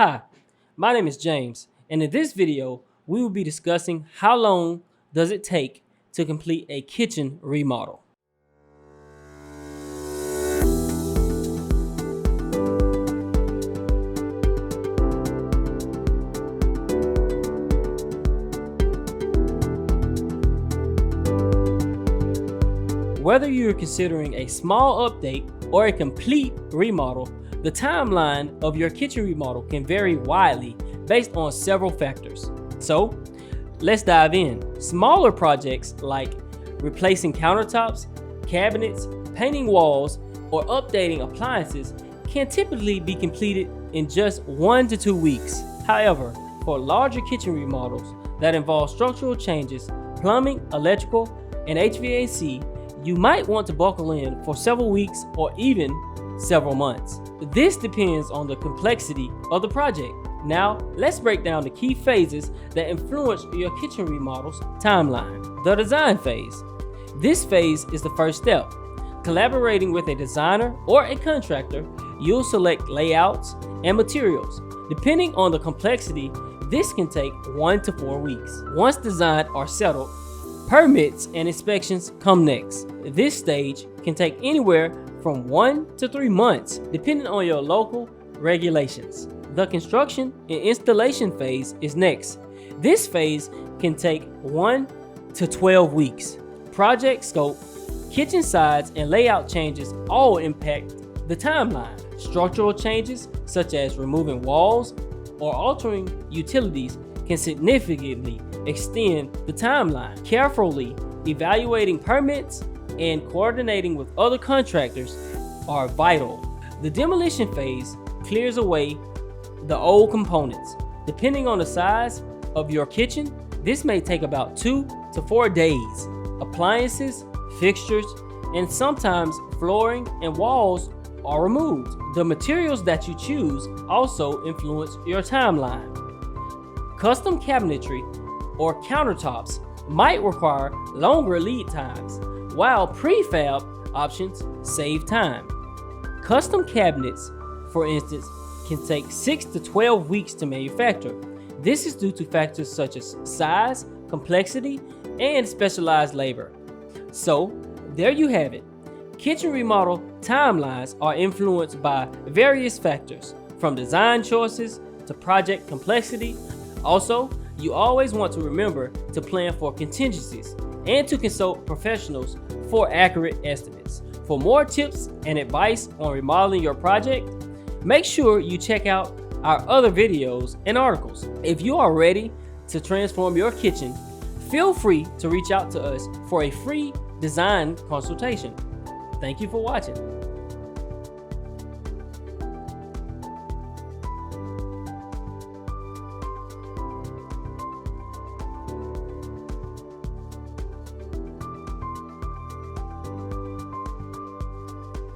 Hi, my name is James, and in this video, we will be discussing how long does it take to complete a kitchen remodel. Whether you're considering a small update or a complete remodel, the timeline of your kitchen remodel can vary widely based on several factors. So, let's dive in. Smaller projects like replacing countertops, cabinets, painting walls, or updating appliances can typically be completed in just 1 to 2 weeks. However, for larger kitchen remodels that involve structural changes, plumbing, electrical, and HVAC, you might want to buckle in for several weeks or even several months. This depends on the complexity of the project. Now, let's break down the key phases that influence your kitchen remodel's timeline. The design phase. This phase is the first step. Collaborating with a designer or a contractor, you'll select layouts and materials. Depending on the complexity, this can take 1 to 4 weeks. Once designs are settled, permits and inspections come next. This stage can take anywhere from 1 to 3 months, depending on your local regulations. The construction and installation phase is next. This phase can take 1 to 12 weeks. Project scope, kitchen size, and layout changes all impact the timeline. Structural changes, such as removing walls or altering utilities, can significantly extend the timeline. Carefully evaluating permits and coordinating with other contractors are vital. The demolition phase clears away the old components. Depending on the size of your kitchen, this may take about 2 to 4 days. Appliances, fixtures, and sometimes flooring and walls are removed. The materials that you choose also influence your timeline. Custom cabinetry or countertops might require longer lead times, while prefab options save time. Custom cabinets, for instance, can take 6 to 12 weeks to manufacture. This is due to factors such as size, complexity, and specialized labor. So, there you have it. Kitchen remodel timelines are influenced by various factors, from design choices to project complexity. Also, you always want to remember to plan for contingencies and to consult professionals for accurate estimates. For more tips and advice on remodeling your project, make sure you check out our other videos and articles. If you are ready to transform your kitchen, feel free to reach out to us for a free design consultation. Thank you for watching.